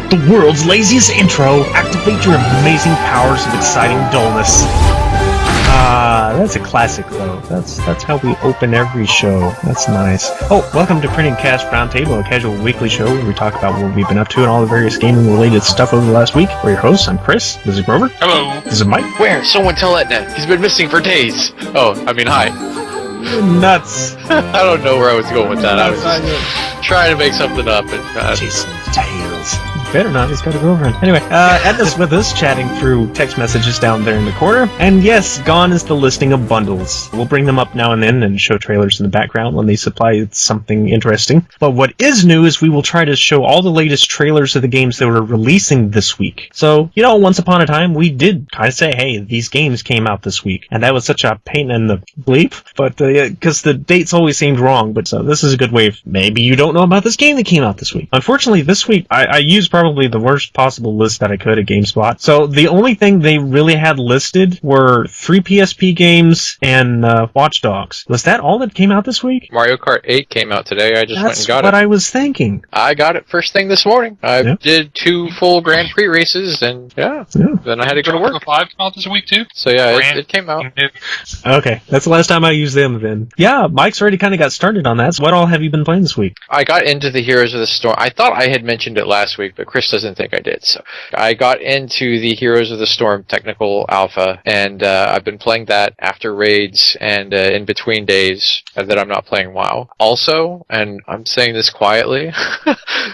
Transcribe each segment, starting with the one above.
The world's laziest intro. Activate your amazing powers of exciting dullness. That's a classic, though. That's how we open every show. That's nice. Oh, welcome to PrinnyCast Roundtable, a casual weekly show where we talk about what we've been up to and all the various gaming-related stuff over the last week. We're your hosts. I'm Chris. This is Grubber. Hello. This is Mike. Where? Someone tell Etna. He's been missing for days. Hi. Nuts. I don't know where I was going with that. I was just trying to make something up. And, Jason's Tales. Better not, he's got a girlfriend. Anyway, Edna's with us, chatting through text messages down there in the corner. And yes, gone is the listing of bundles. We'll bring them up now and then and show trailers in the background when they supply something interesting. But what is new is we will try to show all the latest trailers of the games that were releasing this week. So, once upon a time, we did kind of say, hey, these games came out this week. And that was such a pain in the bleep, but because the dates always seemed wrong. But so this is a good way of, maybe you don't know about this game that came out this week. Unfortunately, this week, I used probably the worst possible list that I could at GameSpot. So the only thing they really had listed were 3 PSP games and Watch Dogs. Was that all that came out this week? Mario Kart 8 came out today. I just went and got it. That's what I was thinking. I got it first thing this morning. I did 2 full Grand Prix races, and then I had to go to work. 5 came out this week too? So it came out. Okay, that's the last time I used them then. Yeah, Mike's already kind of got started on that. So what all have you been playing this week? I got into the Heroes of the Storm. I thought I had mentioned it last week, but Chris doesn't think I did. So I got into the Heroes of the Storm technical alpha, and I've been playing that after raids and in between days that I'm not playing WoW. Also, and I'm saying this quietly,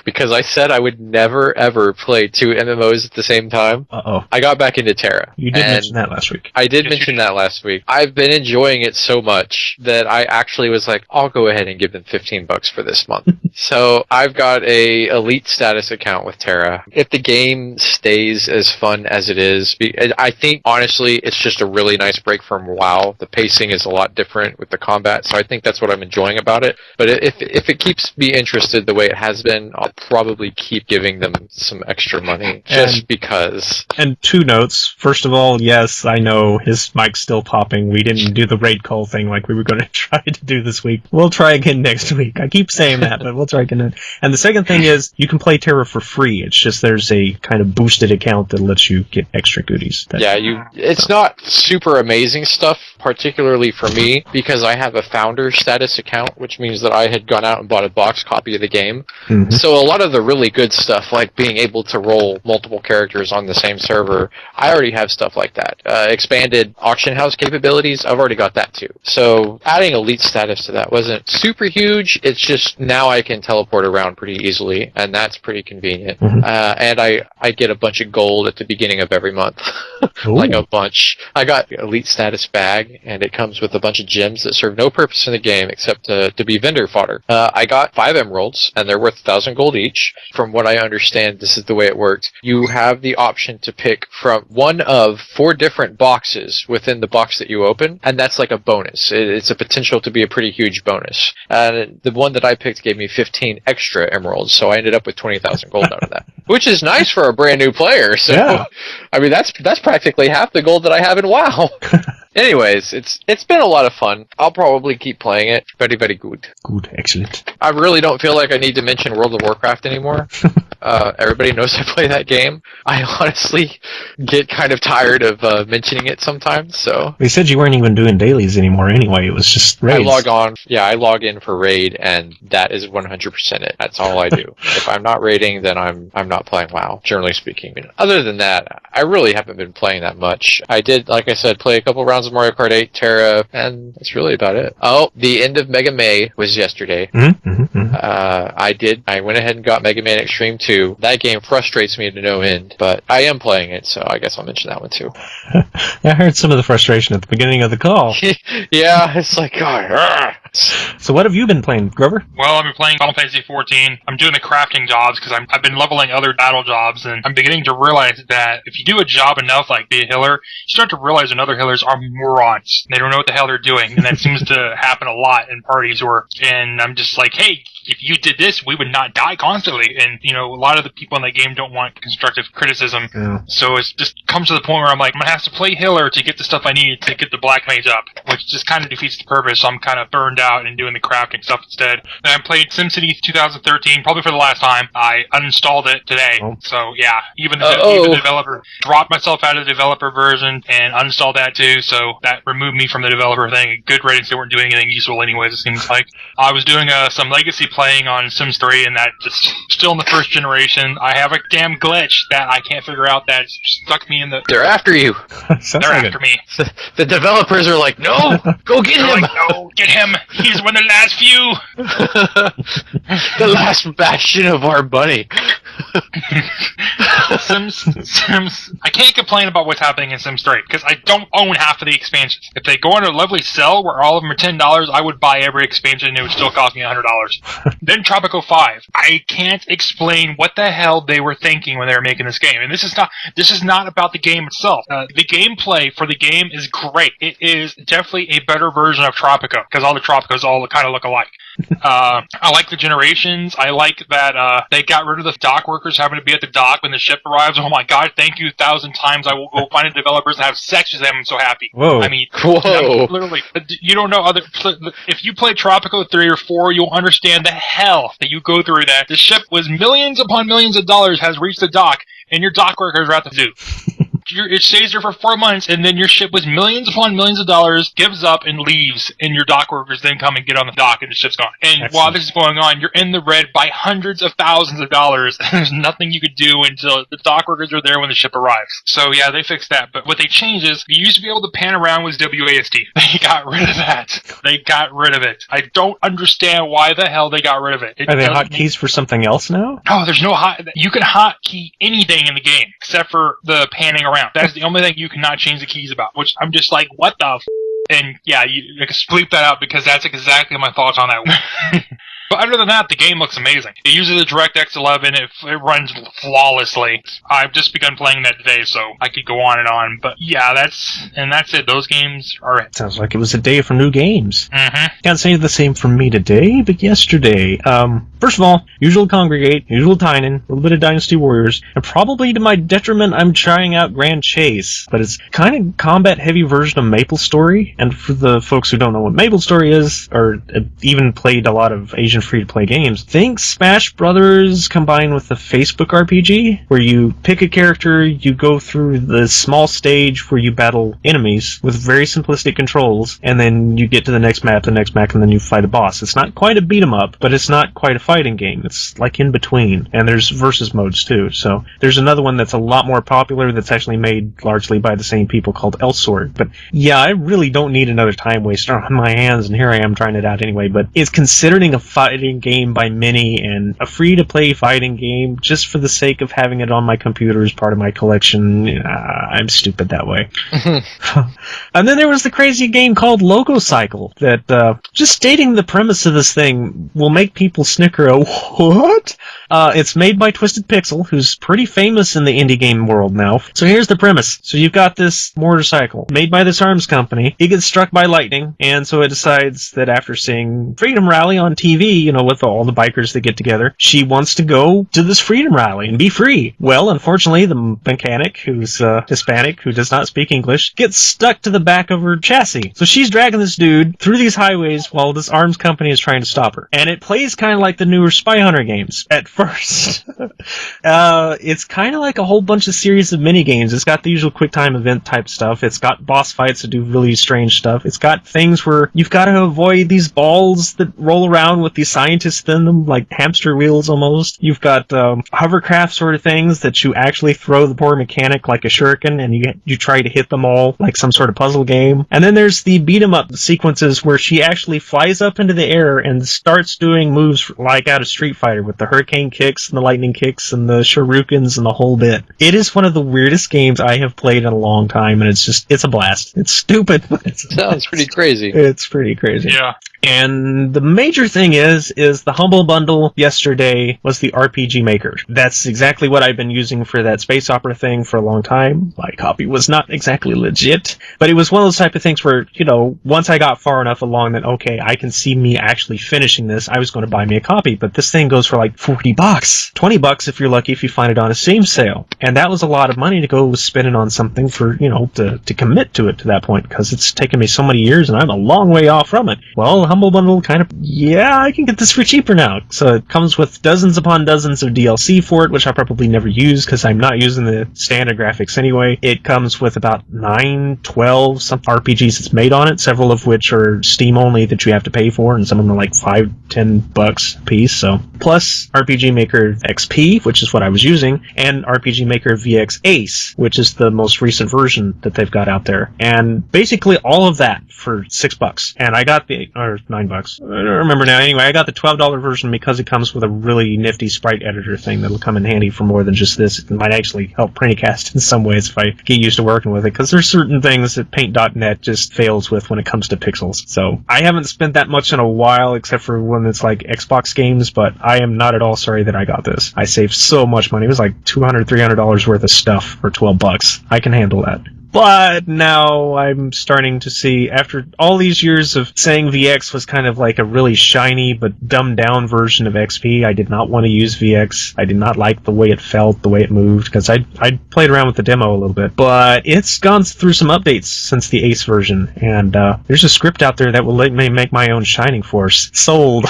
because I said I would never ever play 2 MMOs at the same time. I got back into Terra. You did mention that last week. I did mention that last week. I've been enjoying it so much that I actually was like, I'll go ahead and give them $15 for this month. So I've got a elite status account with Terra. If the game stays as fun as it is, I think honestly it's just a really nice break from WoW. The pacing is a lot different with the combat, so I think that's what I'm enjoying about it. But if it keeps me interested the way it has been, I'll probably keep giving them some extra money just because. And 2 notes. First of all, yes, I know his mic's still popping. We didn't do the raid call thing like we were going to try to do this week. We'll try again next week. I keep saying that, but we'll try again. And the second thing is, you can play Terra for free. It's just there's a kind of boosted account that lets you get extra goodies. It's not super amazing stuff, particularly for me, because I have a founder status account, which means that I had gone out and bought a box copy of the game. Mm-hmm. So a lot of the really good stuff, like being able to roll multiple characters on the same server, I already have stuff like that. Expanded auction house capabilities, I've already got that too. So adding elite status to that wasn't super huge. It's just now I can teleport around pretty easily, and that's pretty convenient. Mm-hmm. And I get a bunch of gold at the beginning of every month. Like a bunch. I got elite status bag, and it comes with a bunch of gems that serve no purpose in the game except to be vendor fodder. I got 5 emeralds, and they're worth 1,000 gold each. From what I understand, this is the way it works. You have the option to pick from one of 4 different boxes within the box that you open, and that's like a bonus. It's a potential to be a pretty huge bonus. And the one that I picked gave me 15 extra emeralds, so I ended up with 20,000 gold out of that. Which is nice for a brand new player. So, I mean, that's practically half the gold that I have in WoW. Anyways, it's been a lot of fun. I'll probably keep playing it. Very, very good. Good, excellent. I really don't feel like I need to mention World of Warcraft anymore. Everybody knows I play that game. I honestly get kind of tired of mentioning it sometimes, so. They said you weren't even doing dailies anymore anyway. It was just raids. I log in for raid, and that is 100% it. That's all I do. If I'm not raiding, then I'm not playing WoW, generally speaking. Other than that, I really haven't been playing that much. I did, like I said, play a couple rounds of Mario Kart 8, Terra, and that's really about it. Oh, the end of Mega May was yesterday. I went ahead and got Mega Man Extreme 2. That game frustrates me to no end, but I am playing it, so I guess I'll mention that one too. I heard some of the frustration at the beginning of the call. Yeah, it's like, God. So what have you been playing, Grubber? Well, I've been playing Final Fantasy XIV. I'm doing the crafting jobs because I've been leveling other battle jobs, and I'm beginning to realize that if you do a job enough, like be a healer, you start to realize that other healers are morons. They don't know what the hell they're doing, and that seems to happen a lot in parties and I'm just like, hey, if you did this, we would not die constantly. And, you know, a lot of the people in that game don't want constructive criticism. Yeah. So it just comes to the point where I'm like, I'm going to have to play healer to get the stuff I need to get the black mage up, which just kind of defeats the purpose. So I'm kind of burned out and doing the crafting stuff instead. And I played SimCity 2013, probably for the last time. I uninstalled it today. Oh. So, yeah, even the developer dropped myself out of the developer version and uninstalled that too. So that removed me from the developer thing. Good ratings, they weren't doing anything useful anyways, it seems like. I was doing some legacy playing on Sims 3, and that just still in the first generation. I have a damn glitch that I can't figure out that stuck me in the... They're after you. They're after me. The developers are like, no, go get him. Like, no, get him. He's one of the last few. The last bastion of our bunny. Sims. I can't complain about what's happening in Sims 3 because I don't own half of the expansions. If they go on a lovely sale where all of them are $10, I would buy every expansion and it would still cost me $100. Then Tropico 5. I can't explain what the hell they were thinking when they were making this game. And this is not about the game itself. The gameplay for the game is great. It is definitely a better version of Tropico because all the Tropicos all kind of look alike. I like the generations. I like that they got rid of the dock workers having to be at the dock when the ship arrives. Oh my god, thank you 1,000 times. I will go find the developers and have sex with them. I'm so happy. Whoa. I mean, whoa. Literally, you don't know if you play Tropico 3 or 4, you'll understand the hell that you go through that. The ship was millions upon millions of dollars has reached the dock and your dock workers are at the zoo. It stays there for 4 months, and then your ship was millions upon millions of dollars, gives up and leaves, and your dock workers then come and get on the dock, and the ship's gone. And Excellent. While this is going on, you're in the red by hundreds of thousands of dollars, and there's nothing you could do until the dock workers are there when the ship arrives. So yeah, they fixed that. But what they changed is, you used to be able to pan around with WASD. They got rid of that. They got rid of it. I don't understand why the hell they got rid of it. Are they hotkeys for something else now? No, there's no you can hotkey anything in the game, except for the panning around. That's the only thing you cannot change the keys about, which I'm just like, what the f***? And yeah, you can bleep that out because that's exactly my thoughts on that. But other than that, the game looks amazing. It uses the DirectX 11. It runs flawlessly. I've just begun playing that today, so I could go on and on. But yeah, that's it. Those games are it. Sounds like it was a day for new games. Mm-hmm. Can't say the same for me today, but yesterday. First of all, usual Congregate, usual Tynan, a little bit of Dynasty Warriors, and probably to my detriment, I'm trying out Grand Chase, but it's kind of combat-heavy version of MapleStory. And for the folks who don't know what MapleStory is, or even played a lot of Asian free-to-play games, think Smash Brothers combined with the Facebook RPG, where you pick a character, you go through the small stage where you battle enemies with very simplistic controls, and then you get to the next map, and then you fight a boss. It's not quite a beat-em-up, but it's not quite a fighting game. It's like in between, and there's versus modes too. So there's another one that's a lot more popular that's actually made largely by the same people called Elsword. But yeah, I really don't need another time waster on my hands, and here I am trying it out anyway. But it's considering a fighting game by many and a free-to-play fighting game just for the sake of having it on my computer as part of my collection. I'm stupid that way. And then there was the crazy game called Lococycle that just stating the premise of this thing will make people snicker. What? It's made by Twisted Pixel, who's pretty famous in the indie game world now. So here's the premise. So you've got this motorcycle made by this arms company. It gets struck by lightning, and so it decides that after seeing Freedom Rally on TV, with all the bikers that get together, she wants to go to this Freedom Rally and be free. Well, unfortunately, the mechanic, who's Hispanic, who does not speak English, gets stuck to the back of her chassis. So she's dragging this dude through these highways while this arms company is trying to stop her. And it plays kind of like the newer Spy Hunter games at first. It's kind of like a whole bunch of series of mini-games. It's got the usual quick-time event type stuff. It's got boss fights that do really strange stuff. It's got things where you've got to avoid these balls that roll around with these scientists in them, like hamster wheels almost. You've got hovercraft sort of things that you actually throw the poor mechanic like a shuriken, and you try to hit them all like some sort of puzzle game. And then there's the beat-em-up sequences where she actually flies up into the air and starts doing moves like out of Street Fighter with the hurricane kicks and the lightning kicks and the shurikens and the whole bit. It is one of the weirdest games I have played in a long time, and it's a blast. It's stupid, but it's sounds pretty crazy. It's pretty crazy. Yeah. And the major thing is the Humble Bundle yesterday was the RPG Maker. That's exactly what I've been using for that space opera thing for a long time. My copy was not exactly legit, but it was one of those type of things where, once I got far enough along that, okay, I can see me actually finishing this, I was going to buy me a copy, but this thing goes for like $40. $20 if you're lucky if you find it on a Steam sale. And that was a lot of money to go spending on something for, to commit to it to that point, because it's taken me so many years and I'm a long way off from it. Well, the Humble Bundle I can get this for cheaper now. So it comes with dozens upon dozens of DLC for it, which I probably never use because I'm not using the standard graphics anyway. It comes with about 9, 12 some RPGs it's made on it, several of which are Steam only that you have to pay for, and some of them are like $5, $10 a piece. So plus RPG Maker XP, which is what I was using, and RPG Maker VX Ace, which is the most recent version that they've got out there. And basically all of that for $6. And I got or $9. I don't remember now. Anyway, I got the $12 version because it comes with a really nifty sprite editor thing that'll come in handy for more than just this. It might actually help PrinnyCast in some ways if I get used to working with it, because there's certain things that Paint.net just fails with when it comes to pixels. So I haven't spent that much in a while, except for when it's like Xbox games, but I am not at all sorry that I got this. I saved so much money. It was like $200, $300 worth of stuff for $12. I can handle that. But now I'm starting to see, after all these years of saying VX was kind of like a really shiny but dumbed down version of XP, I did not want to use VX. I did not like the way it felt, the way it moved, because I played around with the demo a little bit. But it's gone through some updates since the Ace version, and there's a script out there that will let me make my own Shining Force. Sold!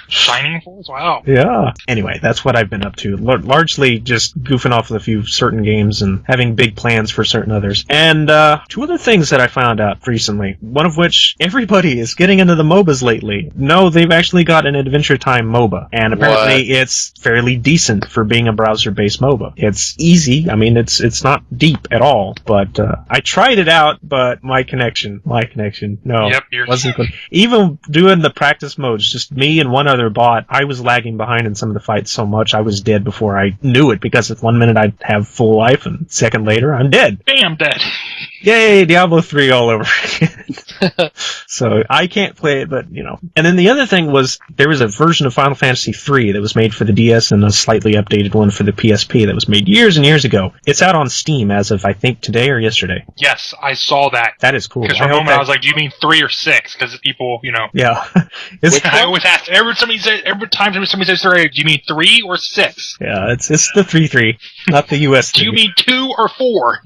Shining Force? Wow. Yeah. Anyway, that's what I've been up to. Largely just goofing off with a few certain games and having big plans for certain others. And two other things that I found out recently, one of which everybody is getting into the MOBAs lately. No, they've actually got an Adventure Time MOBA, and apparently it's fairly decent for being a browser-based MOBA. It's easy. I mean, it's not deep at all, but I tried it out, but my connection, no, wasn't good. Even doing the practice modes, just me and one other bot, I was lagging behind in some of the fights so much I was dead before I knew it, because at 1 minute I'd have full life and second later I'm dead. Bam, dead. Yay, Diablo 3 all over again. So I can't play it, but And then the other thing was, there was a version of Final Fantasy 3 that was made for the DS and a slightly updated one for the PSP that was made years and years ago. It's out on Steam as of, I think, today or yesterday. Yes, I saw that. That is cool. Because for a moment I was like, do you mean 3 or 6? Because people, Yeah. I always ask, every time somebody says 3, do you mean 3 or 6? Yeah, it's the 3-3, not the US 3. Do you mean 2 or 4?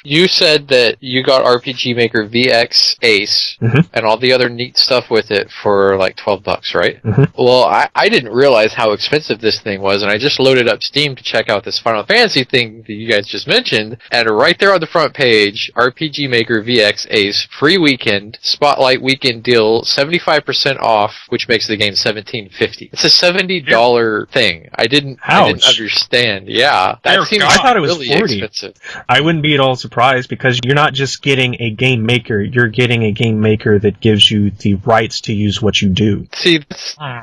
You said that you got RPG Maker VX Ace and all the other neat stuff with it for like $12, right? Well, I didn't realize how expensive this thing was, and I just loaded up Steam to check out this Final Fantasy thing that you guys just mentioned, and right there on the front page, RPG Maker VX Ace, free weekend, Spotlight weekend deal, 75% off, which makes the game $17.50. It's a $70 thing. I didn't understand. Yeah, that seems I thought it was really $40. expensive. I wouldn't be at all surprised, because you're not just getting a game maker, you're getting a game maker that gives you the rights to use what you do. See,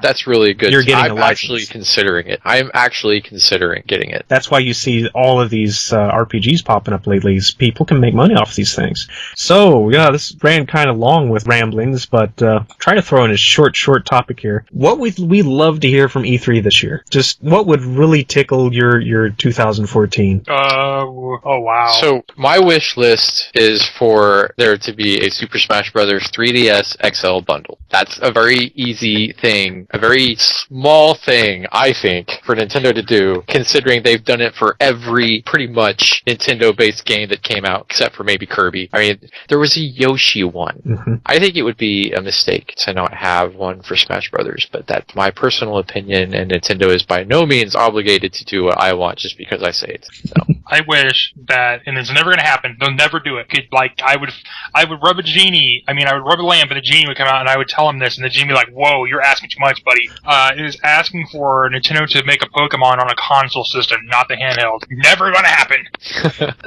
that's really good. You're getting I'm actually considering it. I'm actually considering getting it. That's why you see all of these RPGs popping up lately. Is people can make money off these things. So, yeah, this ran kind of long with ramblings, but try to throw in a short topic here. What would we love to hear from E3 this year? Just what would really tickle your 2014? Oh, wow. So, my wish list is for there to be a Super Smash Bros. 3DS XL bundle. That's a very easy thing, a very small thing, I think, for Nintendo to do, considering they've done it for every pretty much Nintendo-based game that came out, except for maybe Kirby. I mean, there was a Yoshi one. I think it would be a mistake to not have one for Smash Brothers, but that's my personal opinion, and Nintendo is by no means obligated to do what I want just because I say it. So. I wish that, and it's never going to happen, they'll never do it. I would rub a genie, I would rub a lamp and the genie would come out and I would tell him this, and the genie would be like, whoa, you're asking too much, buddy. It is asking for Nintendo to make a Pokemon on a console system, not the handheld. Never going to happen.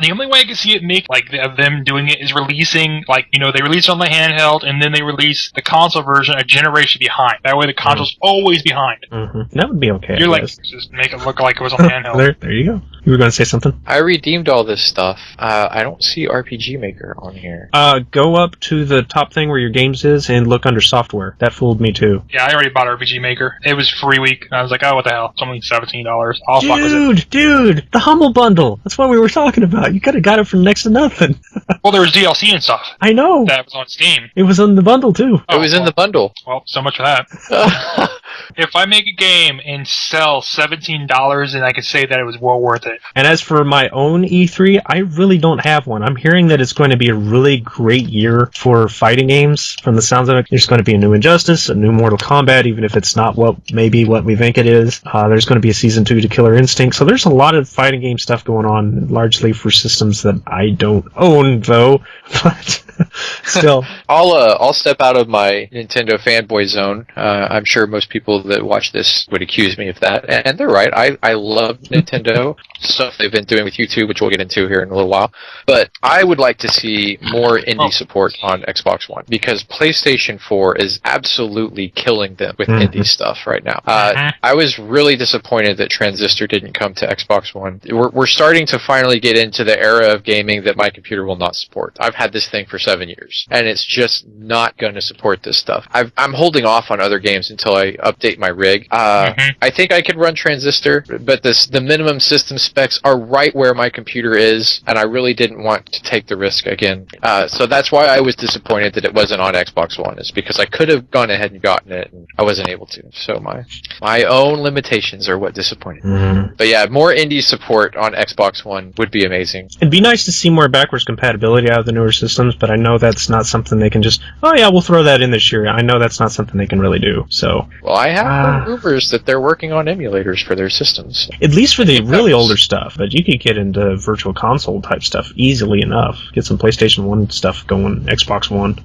The only way I can see it make, of them doing it is releasing, they release it on the handheld and then they release the console version a generation behind. That way the console's always behind. That would be okay. You're just make it look like it was on the handheld. There you go. You were going to say something? I redeemed all this stuff. I don't see RPG Maker on here. Go up to the top thing where your games is and look under software. That fooled me too. Yeah, I already bought RPG Maker. It was free week. I was like, oh, what the hell? It's only $17. I'll fuck with it. Dude, the Humble Bundle. That's what we were talking about. You could have got it for next to nothing. Well, there was DLC and stuff. I know. That was on Steam. It was in the bundle too. It was in the bundle. Well, so much for that. If I make a game and sell $17, then I can say that it was well worth it. And as for my own E3, I really don't have one. I'm hearing that it's going to be a really great year for fighting games. From the sounds of it, there's going to be a new Injustice, a new Mortal Kombat, even if it's not what we think it is. There's going to be a Season 2 to Killer Instinct. So there's a lot of fighting game stuff going on, largely for systems that I don't own, though. But still. I'll step out of my Nintendo fanboy zone. I'm sure most people that watch this would accuse me of that. And they're right. I love Nintendo. Stuff they've been doing with YouTube, which we'll get into here in a little while. But I would like to see more indie support on Xbox One, because PlayStation 4 is absolutely killing them with indie stuff right now. I was really disappointed that Transistor didn't come to Xbox One. We're starting to finally get into the era of gaming that my computer will not support. I've had this thing for 7 years, and it's just not going to support this stuff. I'm holding off on other games until I update my rig. I think I could run Transistor, but the minimum system specs are right where my computer is, and I really didn't want to take the risk again. So that's why I was disappointed that it wasn't on Xbox One, is because I could have gone ahead and gotten it, and I wasn't able to. So my own limitations are what disappointed me. But yeah, more indie support on Xbox One would be amazing. It'd be nice to see more backwards compatibility out of the newer systems, but I know that's not something they can just, oh yeah, we'll throw that in this year. I know that's not something they can really do, so. Well, I have heard rumors that they're working on emulators for their systems. At least for the really older stuff, but you could get into virtual console type stuff easily enough. Get some PlayStation 1 stuff going, Xbox One.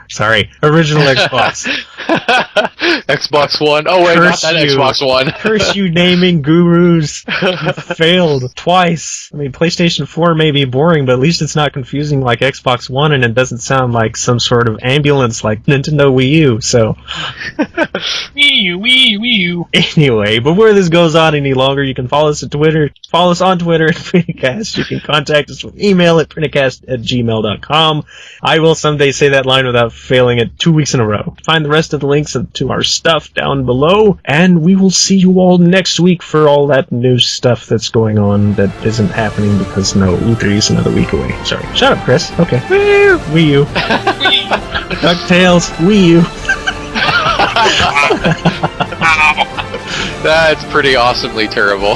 Sorry, original Xbox. Xbox One. Oh wait, not that Xbox One. Curse you, naming gurus. You failed twice. I mean, PlayStation 4 may be boring, but at least it's not confusing like Xbox One, and it doesn't sound like some sort of ambulance like Nintendo Wii U, so. Wii U. Anyway, before this goes on any longer, you can follow us on Twitter. Follow us on Twitter at PrinnyCast. You can contact us with email at PrinnyCast@gmail.com. I will someday say that line without failing it 2 weeks in a row. Find the rest of the links to our stuff down below, and we will see you all next week for all that new stuff that's going on that isn't happening because no, E3 is another week away. Sorry. Shut up, Chris. Okay. Woo! Wii U. DuckTales. Wii U. That's pretty awesomely terrible.